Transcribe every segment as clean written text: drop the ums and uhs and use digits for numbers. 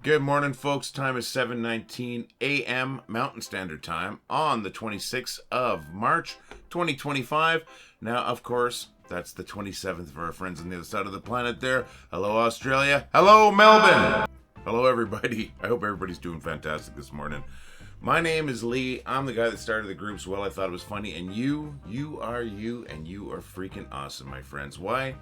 Good morning, folks. Time is 7:19 a.m. Mountain Standard Time on the 26th of March, 2025. Now, of course, that's the 27th for our friends on the other side of the planet there. Hello, Australia. Hello, Melbourne. Hello, everybody. I hope everybody's doing fantastic this morning. My name is Lee. I'm the guy that started the groups. Well, I thought it was funny. And you are freaking awesome, my friends. Why?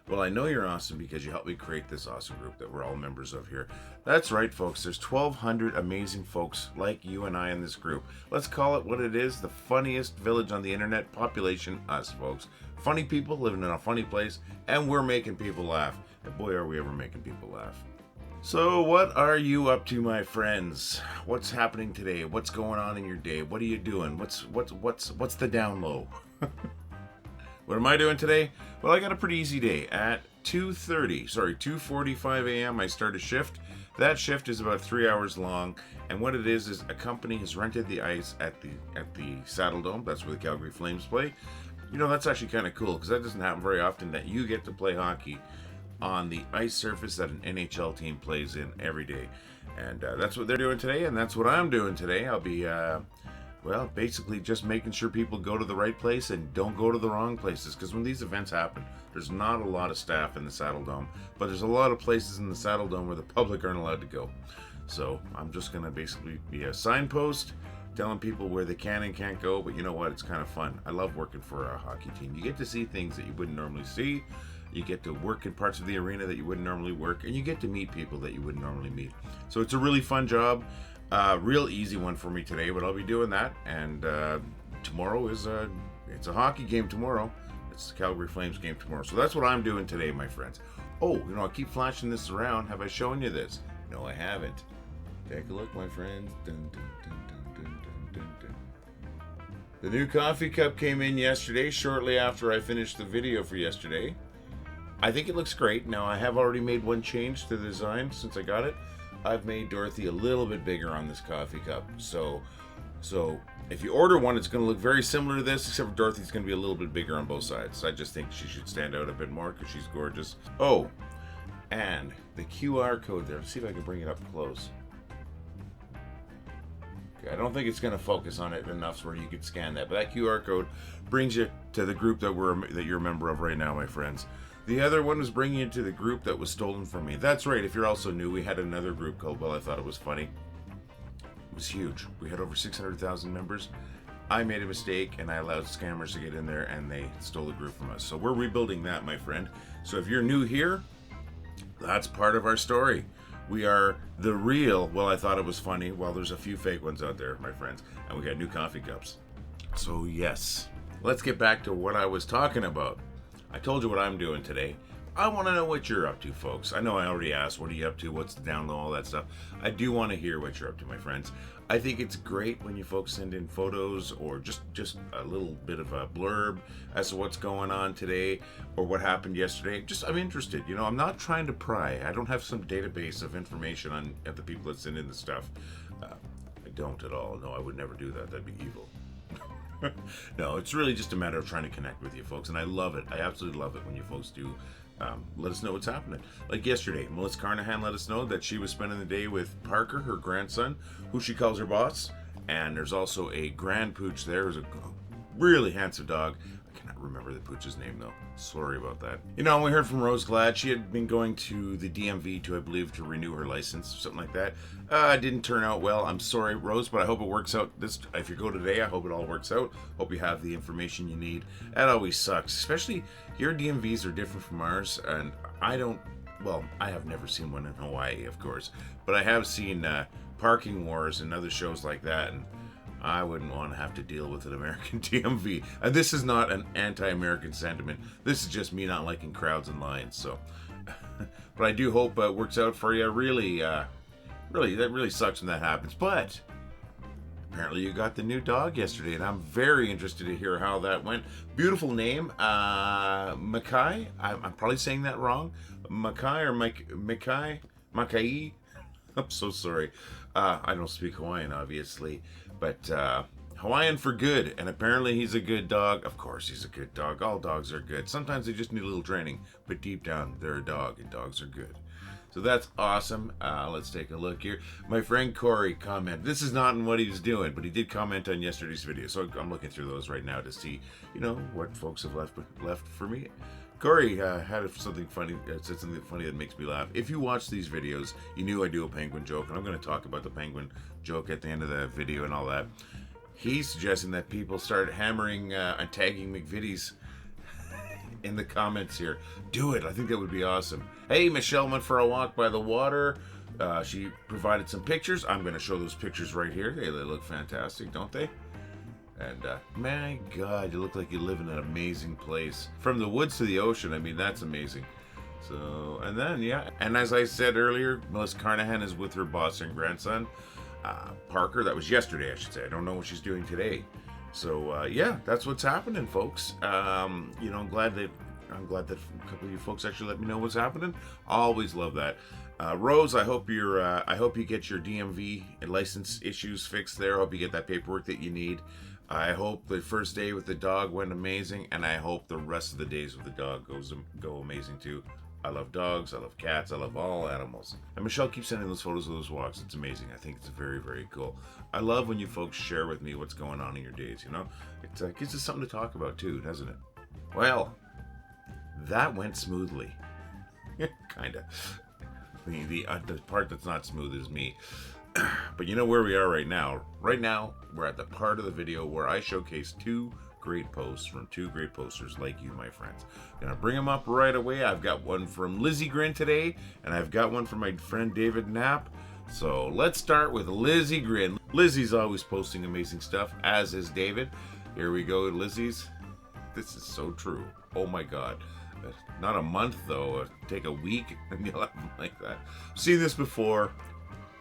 Well, I know you're awesome because you helped me create this awesome group that we're all members of here. That's right, folks. There's 1,200 amazing folks like you and I in this group. Let's call it what it is, the funniest village on the internet. Population, us, folks. Funny people living in a funny place, and we're making people laugh. And boy, are we ever making people laugh. So what are you up to, my friends? What's happening today? What's going on in your day? What are you doing? What's the down low? What am I doing today? Well, I got a pretty easy day. At 2:45 a.m. I start a shift. That shift is about 3 hours long, and what it is a company has rented the ice at the Saddledome. That's where the Calgary Flames play. You know, that's actually kind of cool because that doesn't happen very often that you get to play hockey on the ice surface that an NHL team plays in every day. And that's what they're doing today, and that's what I'm doing today. I'll be well, basically just making sure people go to the right place and don't go to the wrong places. Because when these events happen, there's not a lot of staff in the Saddledome, but there's a lot of places in the Saddledome where the public aren't allowed to go. So I'm just going to basically be a signpost telling people where they can and can't go. But you know what? It's kind of fun. I love working for a hockey team. You get to see things that you wouldn't normally see. You get to work in parts of the arena that you wouldn't normally work. And you get to meet people that you wouldn't normally meet. So it's a really fun job. Real easy one for me today, but I'll be doing that. And tomorrow is it's a hockey game tomorrow. It's the Calgary Flames game tomorrow. So that's what I'm doing today, my friends. Oh, you know, I keep flashing this around. Have I shown you this? No, I haven't. Take a look, my friends. Dun, dun, dun, dun, dun, dun, dun, dun. The new coffee cup came in yesterday, shortly after I finished the video for yesterday. I think it looks great. Now, I have already made one change to the design since I got it. I've made Dorothy a little bit bigger on this coffee cup. So if you order one, it's going to look very similar to this, except for Dorothy's going to be a little bit bigger on both sides. I just think she should stand out a bit more because she's gorgeous. Oh, and the QR code there. Let's see if I can bring it up close. Okay, I don't think it's going to focus on it enough where you could scan that, but that QR code brings you to the group that you're a member of right now, my friends. The other one was bringing you to the group that was stolen from me. That's right, if you're also new, we had another group called Well, I Thought It Was Funny. It was huge. We had over 600,000 members. I made a mistake and I allowed scammers to get in there and they stole the group from us. So we're rebuilding that, my friend. So if you're new here, that's part of our story. We are the real Well, I Thought It Was Funny. Well, there's a few fake ones out there, my friends. And we got new coffee cups. So yes, let's get back to what I was talking about. I told you what I'm doing today. I want to know what you're up to, folks. I know I already asked, what are you up to? What's the down low? All that stuff. I do want to hear what you're up to, my friends. I think it's great when you folks send in photos or just a little bit of a blurb as to what's going on today or what happened yesterday. I'm interested. You know, I'm not trying to pry. I don't have some database of information on the people that send in the stuff. I don't at all. No, I would never do that. That'd be evil. No, it's really just a matter of trying to connect with you folks, and I love it. I absolutely love it when you folks do let us know what's happening. Like yesterday, M'lis Carnahan let us know that she was spending the day with Parker, her grandson, who she calls her boss, and there's also a grand pooch there who's a really handsome dog. I cannot remember the pooch's name though. Sorry about that. You know, we heard from Rose Glad. She had been going to the DMV to, I believe, to renew her license or something like that. It didn't turn out well. I'm sorry, Rose, but I hope it works out. If you go today, I hope it all works out. Hope you have the information you need. That always sucks, especially your DMVs are different from ours, and I have never seen one in Hawaii, of course, but I have seen Parking Wars and other shows like that, and I wouldn't want to have to deal with an American DMV. And this is not an anti-American sentiment. This is just me not liking crowds and lines. So, but I do hope it works out for you. Really, that really sucks when that happens. But apparently you got the new dog yesterday, and I'm very interested to hear how that went. Beautiful name, Maika'i. I'm probably saying that wrong. Maika'i. I'm so sorry. I don't speak Hawaiian, obviously. But Hawaiian for good, and apparently he's a good dog. Of course he's a good dog. All dogs are good. Sometimes they just need a little training, but deep down they're a dog, and dogs are good. So that's awesome. Let's take a look here. My friend Corey commented. This is not in what he was doing, but he did comment on yesterday's video. So I'm looking through those right now to see, what folks have left for me. Corey had something funny, said something funny that makes me laugh. If you watch these videos, you knew I do a penguin joke, and I'm going to talk about the penguin joke at the end of the video and all that. He's suggesting that people start hammering and tagging McVitie's in the comments here. Do it. I think that would be awesome. Hey, Michelle went for a walk by the water. She provided some pictures. I'm going to show those pictures right here. They look fantastic, don't they? And my God, you look like you live in an amazing place. From the woods to the ocean, I mean, that's amazing. So, and then, yeah. And as I said earlier, M'lis Carnahan is with her boss and grandson, Parker. That was yesterday, I should say. I don't know what she's doing today. So yeah, that's what's happening, folks. I'm glad that a couple of you folks actually let me know what's happening. Always love that. Rose, I hope you get your DMV and license issues fixed there. I hope you get that paperwork that you need. I hope the first day with the dog went amazing, and I hope the rest of the days with the dog go amazing too. I love dogs, I love cats, I love all animals. And Michelle keeps sending those photos of those walks. It's amazing. I think it's very, very cool. I love when you folks share with me what's going on in your days, It gives us something to talk about too, doesn't it? Well, that went smoothly. Kinda. The part that's not smooth is me. But you know where we are right now? Right now, we're at the part of the video where I showcase two great posts from two great posters like you, my friends. Gonna bring them up right away. I've got one from Lizzy Grin today, and I've got one from my friend David Knapp. So let's start with Lizzy Grin. Lizzy's always posting amazing stuff, as is David. Here we go, Lizzy's. This is so true. Oh my God. Not a month though. Take a week and you'll have them like that. Seen this before.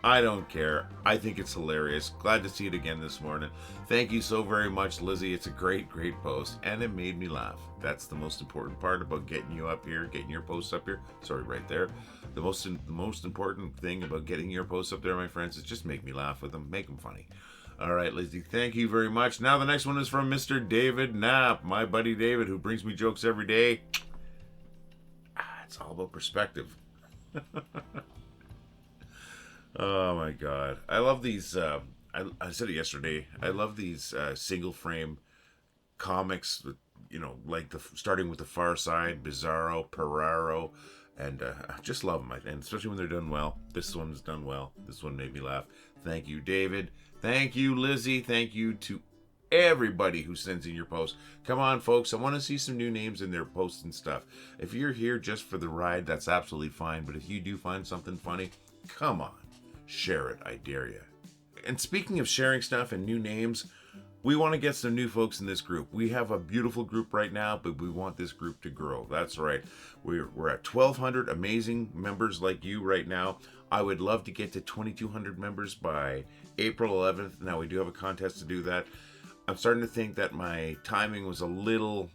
I don't care. I think it's hilarious. Glad to see it again this morning. Thank you so very much, Lizzy. It's a great, great post, and it made me laugh. That's the most important part about getting you up here, getting your posts up here. Sorry, right there. The most important thing about getting your posts up there, my friends, is just make me laugh with them. Make them funny. All right, Lizzy, thank you very much. Now the next one is from Mr. David Knapp, my buddy David, who brings me jokes every day. It's all about perspective. Oh my God, I love these. I said it yesterday. I love these single frame comics. Like starting with the Far Side, Bizarro, Peraro, and I just love them. And especially when they're done well. This one's done well. This one made me laugh. Thank you, David. Thank you, Lizzy. Thank you to everybody who sends in your posts. Come on, folks. I want to see some new names in their posts and stuff. If you're here just for the ride, that's absolutely fine. But if you do find something funny, come on. Share it, I dare you. And speaking of sharing stuff and new names, we want to get some new folks in this group. We have a beautiful group right now, but we want this group to grow. That's right. We're at 1,200 amazing members like you right now. I would love to get to 2,200 members by April 11th. Now, we do have a contest to do that. I'm starting to think that my timing was a little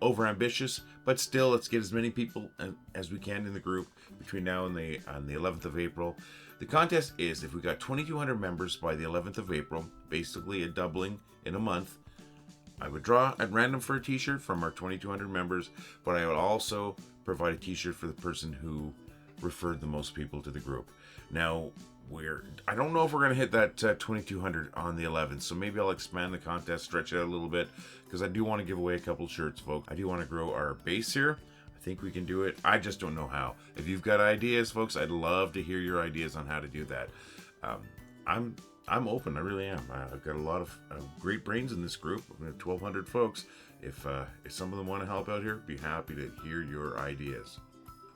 overambitious, but still, let's get as many people as we can in the group between now and the 11th of April. The contest is, if we got 2,200 members by the 11th of April, basically a doubling in a month, I would draw at random for a t-shirt from our 2,200 members, but I would also provide a t-shirt for the person who referred the most people to the group. Now, I don't know if we're going to hit that 2,200 on the 11th, so maybe I'll expand the contest, stretch it out a little bit, because I do want to give away a couple shirts, folks. I do want to grow our base here. I think we can do it. I just don't know how. If you've got ideas, folks, I'd love to hear your ideas on how to do that. I'm open. I really am. I've got a lot of great brains in this group. We have 1,200 folks. If some of them want to help out here, be happy to hear your ideas.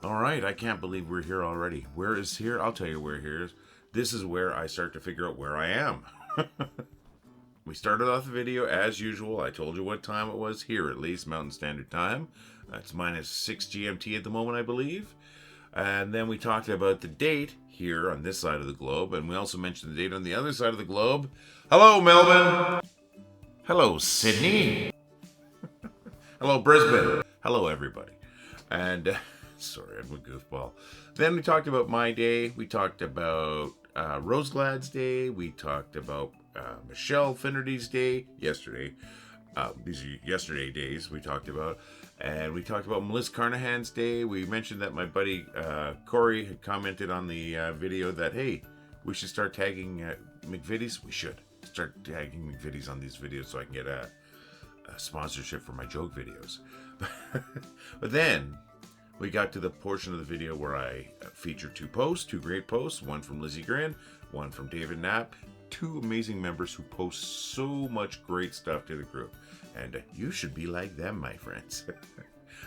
All right. I can't believe we're here already. Where is here? I'll tell you where here is. This is where I start to figure out where I am. We started off the video as usual. I told you what time it was here, at least Mountain Standard Time. It's -6 GMT at the moment, I believe. And then we talked about the date here on this side of the globe, and we also mentioned the date on the other side of the globe. Hello, Melbourne. Hello, Sydney. Hello, Brisbane. Hello, everybody. And sorry, I'm a goofball. Then we talked about my day. We talked about Roseglad's day. We talked about Michelle Finnerty's day yesterday. These are yesterday days we talked about. And we talked about M'lis Carnahan's day. We mentioned that my buddy Corey had commented on the video that, hey, we should start tagging McVitie's. We should start tagging McVitie's on these videos so I can get a sponsorship for my joke videos. But then we got to the portion of the video where I featured two great posts, one from Lizzy Grin, one from David Knapp, two amazing members who post so much great stuff to the group. And you should be like them, my friends.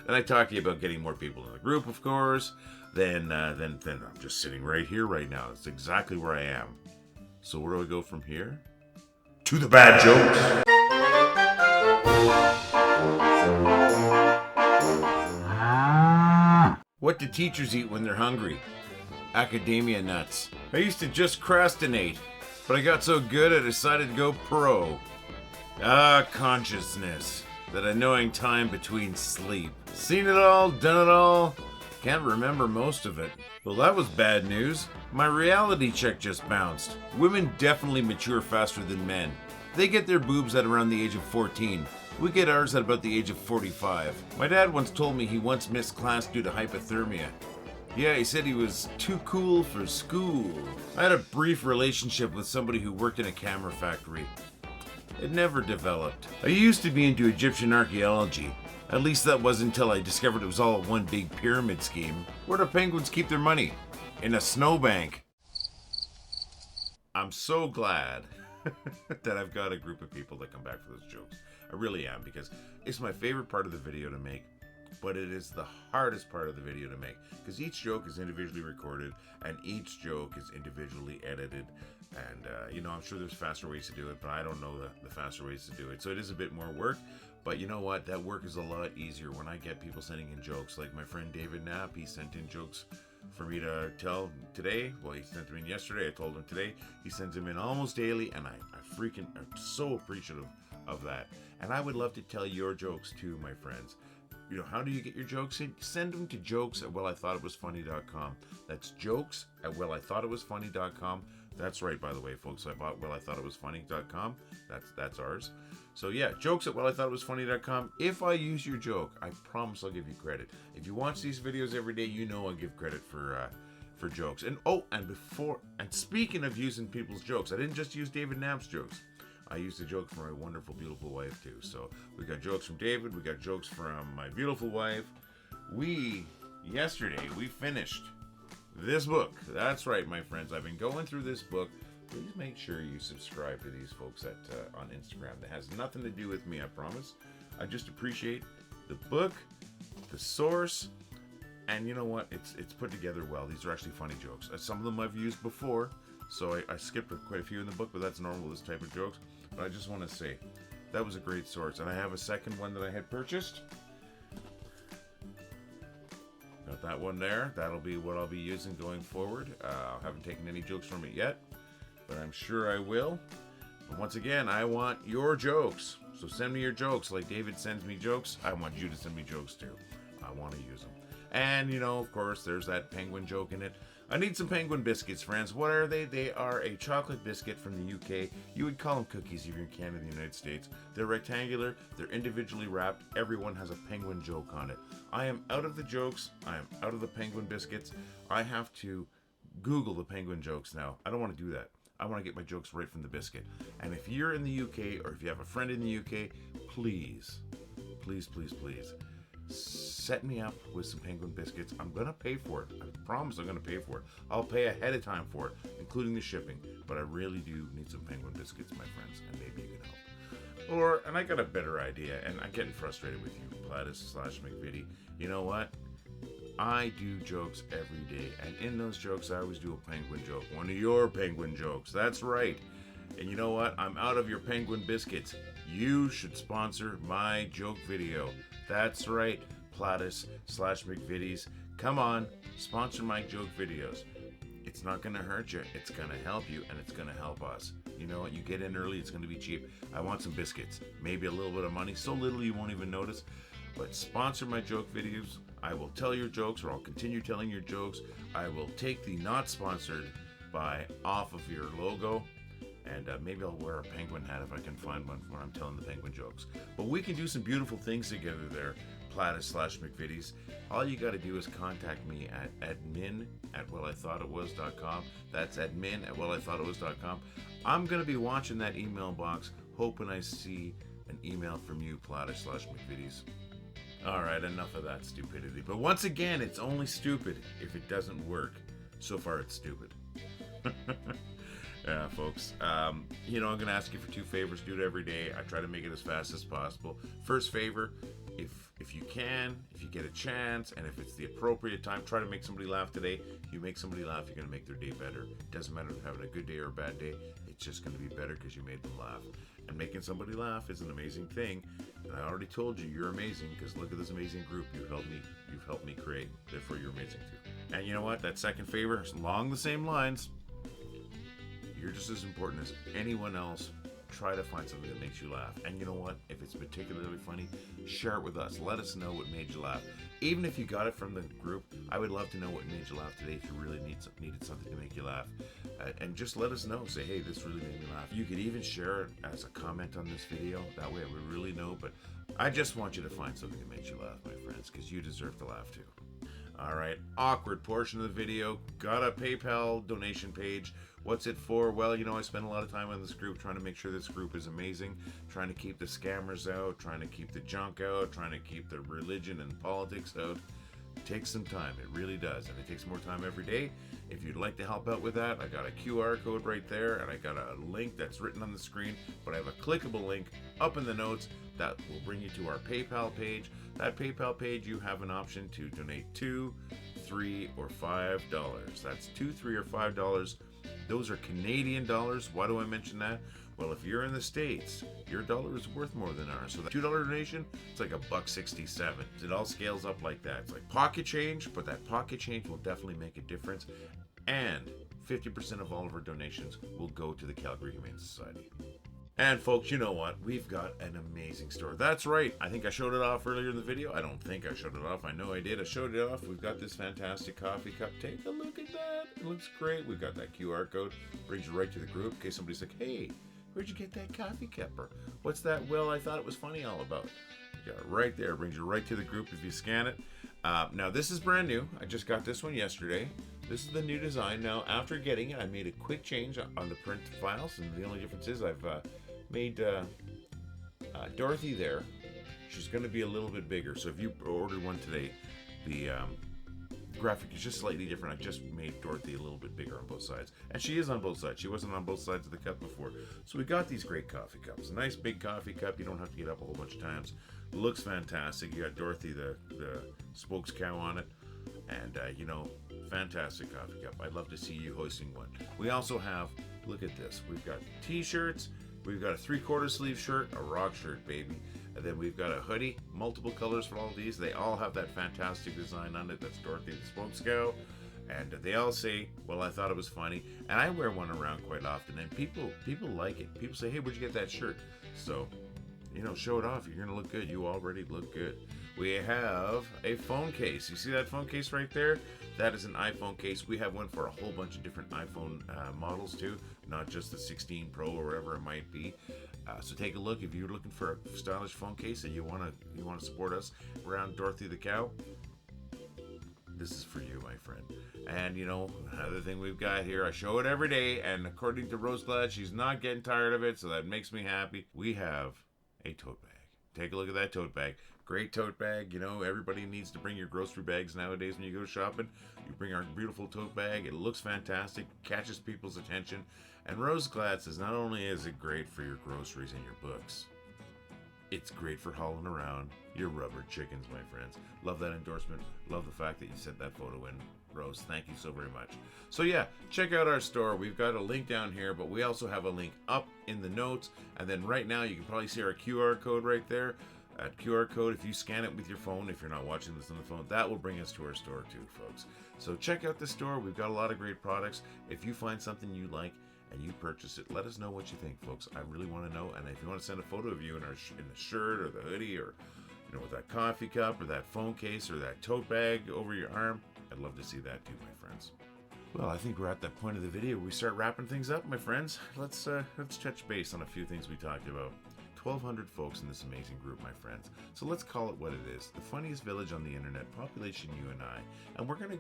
And I talked to you about getting more people in the group, of course. Then I'm just sitting right here, right now. That's exactly where I am. So where do I go from here? To the bad jokes. What do teachers eat when they're hungry? Academia nuts. I used to just procrastinate, but I got so good I decided to go pro. Consciousness. That annoying time between sleep. Seen it all, done it all. Can't remember most of it. Well, that was bad news. My reality check just bounced. Women definitely mature faster than men. They get their boobs at around the age of 14. We get ours at about the age of 45. My dad once told me he once missed class due to hypothermia. Yeah, he said he was too cool for school. I had a brief relationship with somebody who worked in a camera factory. It never developed. I used to be into Egyptian archaeology. At least that was until I discovered it was all one big pyramid scheme. Where do penguins keep their money? In a snowbank. I'm so glad that I've got a group of people that come back for those jokes. I really am, because it's my favorite part of the video to make, but it is the hardest part of the video to make, because each joke is individually recorded and each joke is individually edited. And I'm sure there's faster ways to do it, but I don't know the faster ways to do it. So it is a bit more work, but you know what? That work is a lot easier when I get people sending in jokes. Like my friend David Knapp, he sent in jokes for me to tell today. Well, he sent them in yesterday. I told him today. He sends them in almost daily, and I'm so appreciative of that. And I would love to tell your jokes too, my friends. How do you get your jokes in? Send them to jokes@wellithoughitwasfunny.com. That's jokes@wellithoughitwasfunny.com. That's right, by the way, folks. I bought wellithoughitwasfunny.com. That's ours. So yeah, jokes@wellithoughitwasfunny.com. If I use your joke, I promise I'll give you credit. If you watch these videos every day, I give credit for jokes. And speaking of using people's jokes, I didn't just use David Knapp's jokes. I used a joke from my wonderful, beautiful wife too. So we got jokes from David. We got jokes from my beautiful wife. Yesterday we finished this book. That's right, my friends. I've been going through this book. Please make sure you subscribe to these folks on Instagram. That has nothing to do with me, I promise. I just appreciate the book, the source, and you know what? It's put together well. These are actually funny jokes. Some of them I've used before, so I skipped quite a few in the book, but that's normal, this type of jokes. But I just want to say, that was a great source. And I have a second one that I had purchased. Got that one there. That'll be what I'll be using going forward. I haven't taken any jokes from it yet, but I'm sure I will. But once again, I want your jokes. So send me your jokes. Like David sends me jokes, I want you to send me jokes too. I want to use them. And, of course, there's that penguin joke in it. I need some penguin biscuits, friends. What are they? They are a chocolate biscuit from the UK. You would call them cookies if you're in Canada and the United States. They're rectangular. They're individually wrapped. Everyone has a penguin joke on it. I am out of the jokes. I am out of the penguin biscuits. I have to Google the penguin jokes now. I don't want to do that. I want to get my jokes right from the biscuit. And if you're in the UK or if you have a friend in the UK, please, please, please, please, set me up with some penguin biscuits. I'm going to pay for it. I promise I'm going to pay for it. I'll pay ahead of time for it, including the shipping. But I really do need some penguin biscuits, my friends, and maybe you can help. And I got a better idea, and I'm getting frustrated with you, Platis/McVitie. You know what? I do jokes every day, and in those jokes, I always do a penguin joke. One of your penguin jokes. That's right. And you know what? I'm out of your penguin biscuits. You should sponsor my joke video. That's right, Platis/McVitie's. Come on, sponsor my joke videos. It's not going to hurt you. It's going to help you, and it's going to help us. You know what? You get in early, it's going to be cheap. I want some biscuits. Maybe a little bit of money. So little you won't even notice. But sponsor my joke videos. I will tell your jokes, or I'll continue telling your jokes. I will take the not sponsored by off of your logo. And maybe I'll wear a penguin hat if I can find one when I'm telling the penguin jokes. But we can do some beautiful things together there, Platis/McVitie's. All you got to do is contact me at admin@wellithoughtitwas.com. That's admin@wellithoughtitwas.com. I'm going to be watching that email box, hoping I see an email from you, Platis/McVitie's. Alright, enough of that stupidity. But once again, it's only stupid if it doesn't work. So far, it's stupid. Yeah, folks. I'm going to ask you for 2 favors. Do it every day. I try to make it as fast as possible. First favor, if you can, if you get a chance, and if it's the appropriate time, try to make somebody laugh today. You make somebody laugh, you're going to make their day better. It doesn't matter if they're having a good day or a bad day. It's just going to be better because you made them laugh. And making somebody laugh is an amazing thing. And I already told you, you're amazing because look at this amazing group you've helped me create. Therefore, you're amazing too. And you know what? That second favor is along the same lines. You're just as important as anyone else. Try to find something that makes you laugh. And you know what? If it's particularly funny, share it with us. Let us know what made you laugh. Even if you got it from the group, I would love to know what made you laugh today if you really needed something to make you laugh. And just let us know. Say, hey, this really made me laugh. You could even share it as a comment on this video. That way I would really know. But I just want you to find something that makes you laugh, my friends, because you deserve to laugh too. Alright, awkward portion of the video. Got a PayPal donation page. What's it for? Well, I spend a lot of time on this group trying to make sure this group is amazing, trying to keep the scammers out, trying to keep the junk out, trying to keep the religion and politics out. It takes some time, it really does, and it takes more time every day. If you'd like to help out with that, I got a QR code right there, and I got a link that's written on the screen, but I have a clickable link up in the notes that will bring you to our PayPal page. That PayPal page, you have an option to donate $2, $3, or $5. That's $2, $3, or $5. Those are Canadian dollars. Why do I mention that? Well, if you're in the States, your dollar is worth more than ours. So that $2 donation, it's like $1.67. It all scales up like that. It's like pocket change, but that pocket change will definitely make a difference. And 50% of all of our donations will go to the Calgary Humane Society. And folks, you know what? We've got an amazing store. That's right. I think I showed it off earlier in the video. I don't think I showed it off. I know I did. I showed it off. We've got this fantastic coffee cup. Take a look at that. It looks great. We've got that QR code. Brings you right to the group in case somebody's like, hey, where'd you get that coffee cup? Or what's that? Well, I thought it was funny all about. You got it right there. Brings you right to the group if you scan it. Now, this is brand new. I just got this one yesterday. This is the new design. Now, after getting it, I made a quick change on the print files. And the only difference is I've made Dorothy there. She's going to be a little bit bigger. So if you ordered one today, the graphic is just slightly different. I just made Dorothy a little bit bigger on both sides. And she is on both sides. She wasn't on both sides of the cup before. So we got these great coffee cups. A nice big coffee cup. You don't have to get up a whole bunch of times. Looks fantastic. You got Dorothy, the spokes cow on it. And, fantastic coffee cup. I'd love to see you hosting one. We also have, look at this. We've got t-shirts. We've got a 3/4 sleeve shirt, a rock shirt, baby. And then we've got a hoodie, multiple colors for all of these. They all have that fantastic design on it. That's Dorothy the Spokes Cow. And they all say, well, I thought it was funny. And I wear one around quite often. And people like it. People say, hey, where'd you get that shirt? So, show it off. You're going to look good. You already look good. We have a phone case. You see that phone case right there? That is an iPhone case. We have one for a whole bunch of different iPhone models too, not just the 16 Pro or whatever it might be. So take a look if you're looking for a stylish phone case and you want to support us around Dorothy the Cow. This is for you, my friend. And another thing we've got here, I show it every day, and according to Roseglad, she's not getting tired of it, so that makes me happy. We have a tote bag. Take a look at that tote bag. Great tote bag. Everybody needs to bring your grocery bags nowadays when you go shopping. You bring our beautiful tote bag. It looks fantastic, catches people's attention. And Roseglad says not only is it great for your groceries and your books, it's great for hauling around your rubber chickens, my friends. Love that endorsement. Love the fact that you sent that photo in, Rose. Thank you so very much. So yeah, check out our store. We've got a link down here, but we also have a link up in the notes. And then right now, you can probably see our QR code right there. That QR code, if you scan it with your phone, if you're not watching this on the phone, that will bring us to our store too, folks. So check out the store. We've got a lot of great products. If you find something you like and you purchase it, let us know what you think, folks. I really want to know. And if you want to send a photo of you in the shirt or the hoodie, or with that coffee cup or that phone case or that tote bag over your arm, I'd love to see that too, my friends. Well, I think we're at that point of the video where we start wrapping things up, my friends. Let's touch base on a few things we talked about. 1,200 folks in this amazing group, my friends. So let's call it what it is. The funniest village on the internet, population you and I. And we're going to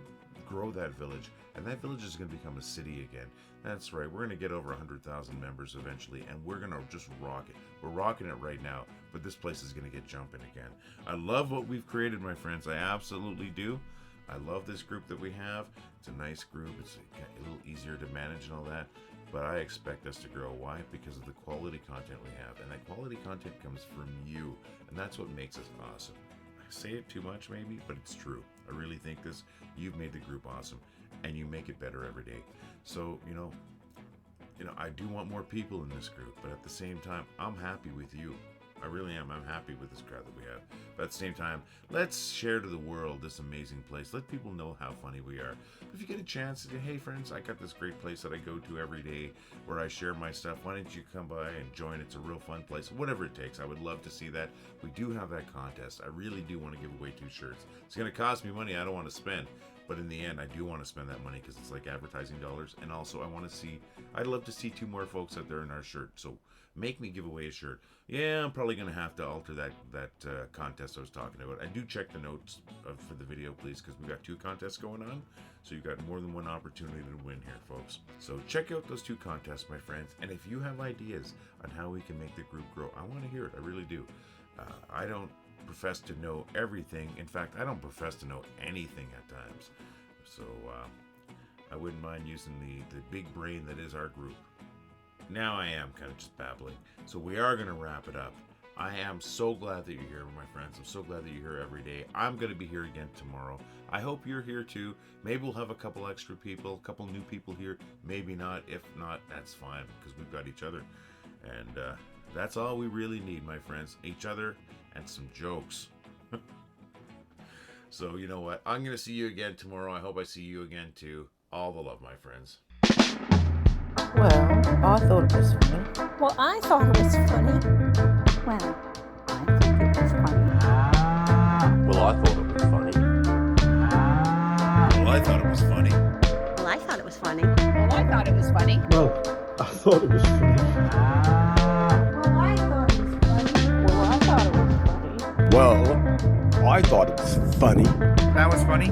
grow that village. And that village is going to become a city again. That's right. We're going to get over 100,000 members eventually. And we're going to just rock it. We're rocking it right now. But this place is going to get jumping again. I love what we've created, my friends. I absolutely do. I love this group that we have. It's a nice group. It's a little easier to manage and all that. But I expect us to grow. Why? Because of the quality content we have. And that quality content comes from you. And that's what makes us awesome. I say it too much maybe, but it's true. I really think this. You've made the group awesome. And you make it better every day. So, you know, I do want more people in this group. But at the same time, I'm happy with you. I really am. I'm happy with this crowd that we have. But at the same time, let's share to the world this amazing place. Let people know how funny we are. But if you get a chance to say, hey friends, I got this great place that I go to every day where I share my stuff. Why don't you come by and join? It's a real fun place. Whatever it takes. I would love to see that. We do have that contest. I really do want to give away 2 shirts. It's going to cost me money I don't want to spend. But in the end, I do want to spend that money because it's like advertising dollars. And also, I'd love to see 2 more folks out there in our shirt. So make me give away a shirt. Yeah, I'm probably going to have to alter that contest I was talking about. I do check the notes for the video, please, because we've got 2 contests going on. So you've got more than one opportunity to win here, folks. So check out those 2 contests, my friends. And if you have ideas on how we can make the group grow, I want to hear it. I really do. I don't profess to know everything. In fact, I don't profess to know anything at times. So I wouldn't mind using the big brain that is our group. Now I am kind of just babbling. So we are going to wrap it up. I am so glad that you're here, my friends. I'm so glad that you're here every day. I'm going to be here again tomorrow. I hope you're here too. Maybe we'll have a couple extra people, a couple new people here. Maybe not. If not, that's fine because we've got each other. And that's all we really need, my friends. Each other and some jokes. So you know what? I'm going to see you again tomorrow. I hope I see you again too. All the love, my friends. Well, I thought it was funny. Well, I thought it was funny. Well, I think it was funny. Well, I thought it was funny. Well, I thought it was funny. Well, I thought it was funny. Well, I thought it was funny. Well, I thought it was funny. Well, I thought it was funny. Well, I thought it was funny. Well, I thought it was funny. That was funny.